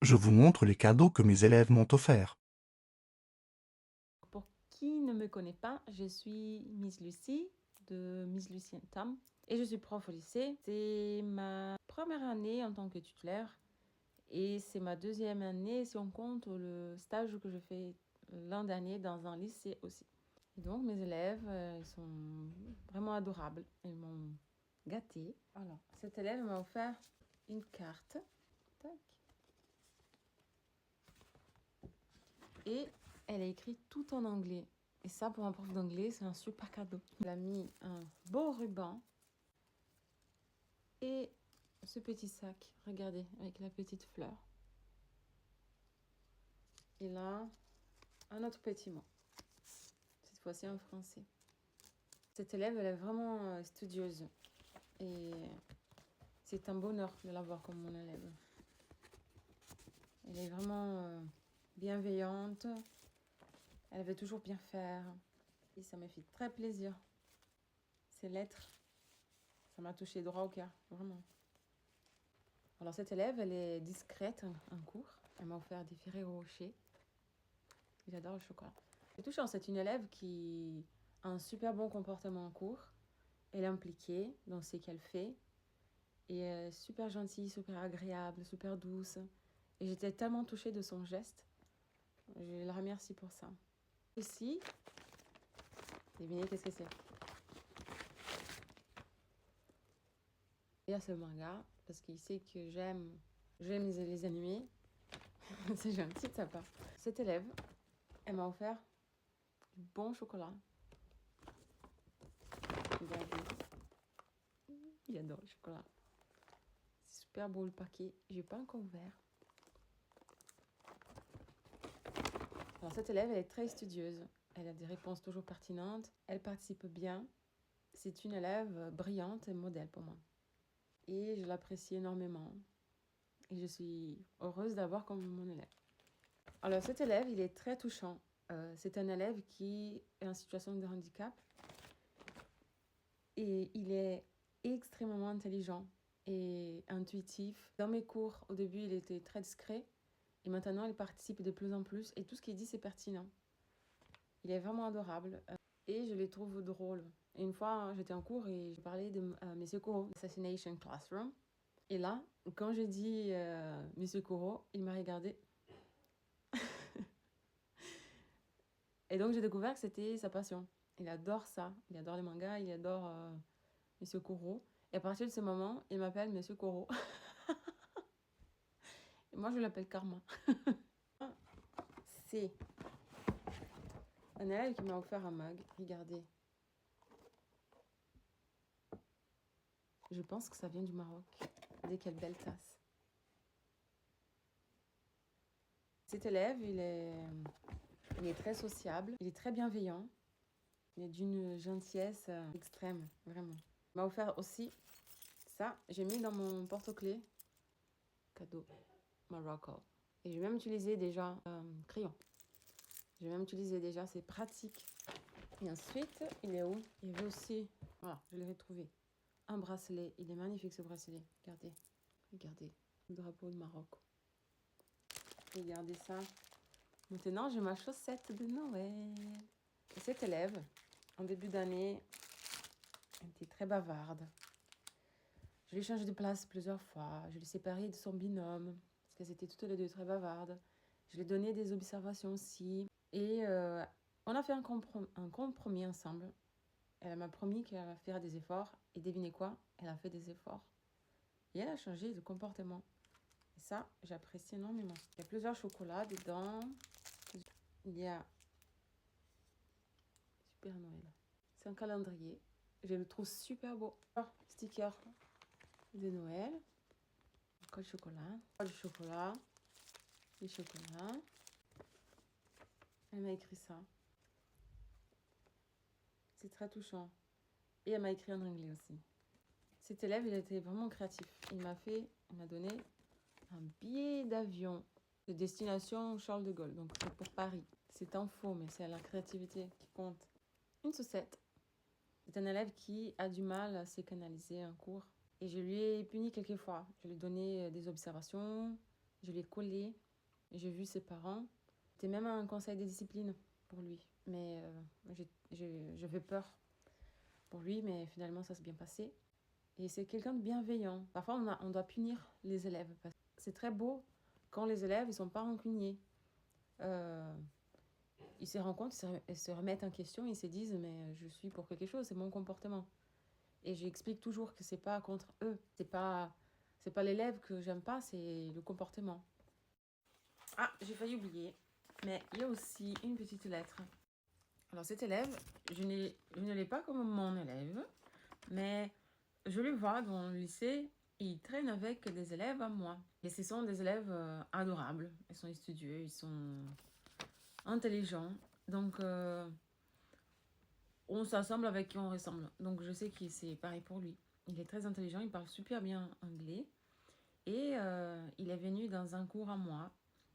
je vous montre les cadeaux que mes élèves m'ont offerts. Pour qui ne me connaît pas, je suis Miss Lucie de Miss Lucie Tam et je suis prof au lycée. C'est ma première année en tant que titulaire et c'est ma deuxième année si on compte le stage que je fais l'an dernier dans un lycée aussi. Et donc mes élèves, ils sont vraiment adorables. Ils m'ont gâtée. Alors, cet élève m'a offert une carte. Tac. Et elle a écrit tout en anglais. Et ça, pour un prof d'anglais, c'est un super cadeau. Elle a mis un beau ruban et ce petit sac, regardez, avec la petite fleur. Et là, un autre petit mot, cette fois-ci en français. Cette élève, elle est vraiment studieuse. Et c'est un bonheur de l'avoir comme mon élève. Elle est vraiment bienveillante. Elle veut toujours bien faire. Et ça me fait très plaisir. Ces lettres, ça m'a touché droit au cœur, vraiment. Alors cette élève, elle est discrète en cours. Elle m'a offert des Ferrero Rocher. J'adore le chocolat. C'est touchant, c'est une élève qui a un super bon comportement en cours. Elle est impliquée dans ce qu'elle fait. Et elle est super gentille, super agréable, super douce. Et j'étais tellement touchée de son geste. Je la remercie pour ça. Ici, devinez qu'est-ce que c'est? Il y a ce manga, parce qu'il sait que j'aime les animés. C'est gentil de sa part. Cette élève, elle m'a offert du bon chocolat. Regardez. J'adore le chocolat. C'est super beau le paquet. J'ai pas encore ouvert. Alors cette élève, elle est très studieuse. Elle a des réponses toujours pertinentes. Elle participe bien. C'est une élève brillante et modèle pour moi. Et je l'apprécie énormément. Et je suis heureuse d'avoir comme mon élève. Alors cet élève, il est très touchant. C'est un élève qui est en situation de handicap. Et il est extrêmement intelligent et intuitif. Dans mes cours, au début, il était très discret. Et maintenant, il participe de plus en plus. Et tout ce qu'il dit, c'est pertinent. Il est vraiment adorable. Et je les trouve drôles. Et une fois, j'étais en cours et je parlais de Monsieur Kuro, Assassination Classroom. Et là, quand j'ai dit Monsieur Kuro, il m'a regardé. Et donc, j'ai découvert que c'était sa passion. Il adore ça. Il adore les mangas, il adore Monsieur Kuro. Et à partir de ce moment, il m'appelle Monsieur Kuro. Et moi, je l'appelle Karma. C'est un élève qui m'a offert un mug. Regardez. Je pense que ça vient du Maroc. Regardez quelle belle tasse. Cet élève, il est très sociable. Il est très bienveillant. Il est d'une gentillesse extrême, vraiment. Il m'a offert aussi ça. J'ai mis dans mon porte-clés. Cadeau. Morocco. Et j'ai même utilisé déjà crayon. J'ai même utilisé déjà, c'est pratique. Et ensuite, il est où? Il y avait aussi, voilà, je l'ai retrouvé. Un bracelet. Il est magnifique ce bracelet. Regardez. Regardez. Le drapeau de Maroc. Regardez ça. Maintenant, j'ai ma chaussette de Noël. Et cette élève, en début d'année, elle était très bavarde. Je l'ai changé de place plusieurs fois. Je l'ai séparée de son binôme. Parce qu'elles étaient toutes les deux très bavardes. Je lui ai donné des observations aussi. Et on a fait un compromis ensemble. Elle m'a promis qu'elle allait faire des efforts. Et devinez quoi? Elle a fait des efforts. Et elle a changé de comportement. Et ça, j'apprécie énormément. Il y a plusieurs chocolats dedans. Il y a Super Noël. C'est un calendrier. Je le trouve super beau. Sticker de Noël. Encore du chocolat. Encore du chocolat. Du chocolat. Elle m'a écrit ça. C'est très touchant. Et elle m'a écrit en anglais aussi. Cet élève, il était vraiment créatif. Il m'a donné un billet d'avion de destination Charles de Gaulle. Donc c'est pour Paris. C'est un faux, mais c'est la créativité qui compte. Une sucette. C'est un élève qui a du mal à se canaliser en cours. Et je lui ai puni quelques fois. Je lui ai donné des observations. Je l'ai collé. J'ai vu ses parents. C'était même un conseil de discipline pour lui. Mais j'avais peur pour lui, mais finalement, ça s'est bien passé. Et c'est quelqu'un de bienveillant. Parfois, on doit punir les élèves. C'est très beau quand les élèves ne sont pas rancuniers. Ils se rendent compte, ils se remettent en question, ils se disent mais je suis pour quelque chose, c'est mon comportement. Et j'explique toujours que c'est pas contre eux, c'est pas l'élève que j'aime pas, c'est le comportement. Ah, j'ai failli oublier, mais il y a aussi une petite lettre. Alors cet élève, je ne l'ai pas comme mon élève, mais je le vois dans le lycée, il traîne avec des élèves à moi. Et ce sont des élèves adorables, ils sont studieux, ils sont intelligents. Donc, on s'assemble avec qui on ressemble. Donc, je sais que c'est pareil pour lui. Il est très intelligent, il parle super bien anglais. Et il est venu dans un cours à moi.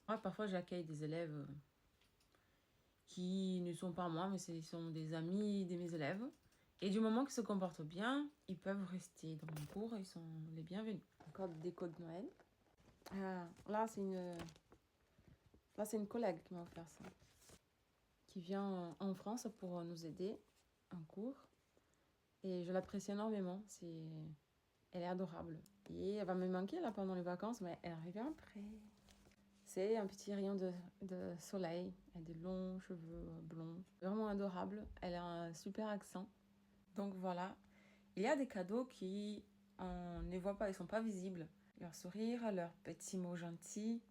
Moi, parfois, j'accueille des élèves qui ne sont pas moi, mais ce sont des amis de mes élèves. Et du moment qu'ils se comportent bien, ils peuvent rester dans mon cours, ils sont les bienvenus. Encore des décos de Noël. Là, c'est une collègue qui m'a offert ça. Qui vient en France pour nous aider en cours. Et je l'apprécie énormément. Elle est adorable. Et elle va me manquer là pendant les vacances, mais elle revient après. C'est un petit rayon de soleil. Elle a des longs cheveux blonds. Vraiment adorable. Elle a un super accent. Donc voilà. Il y a des cadeaux qui, on ne les voit pas, ils ne sont pas visibles. Leur sourire, leurs petits mots gentils.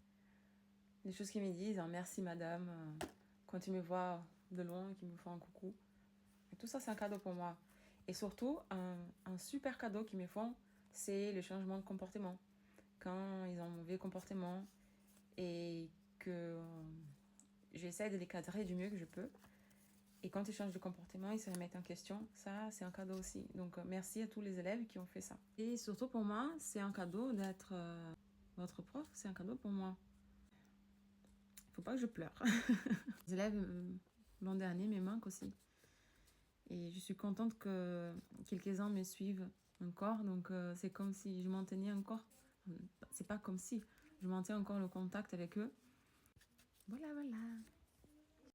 Des choses qu'ils me disent, merci madame, quand ils me voient de loin, qu'ils me font un coucou. Et tout ça, c'est un cadeau pour moi. Et surtout, un super cadeau qu'ils me font, c'est le changement de comportement. Quand ils ont un mauvais comportement et que j'essaie de les cadrer du mieux que je peux. Et quand ils changent de comportement, ils se remettent en question. Ça, c'est un cadeau aussi. Donc, merci à tous les élèves qui ont fait ça. Et surtout pour moi, c'est un cadeau d'être votre prof. C'est un cadeau pour moi. Faut pas que je pleure. Les élèves, l'an dernier, me manquent aussi. Et je suis contente que quelques-uns me suivent encore. Donc, c'est comme si je maintenais encore. C'est pas comme si je maintenais encore le contact avec eux. Voilà, voilà.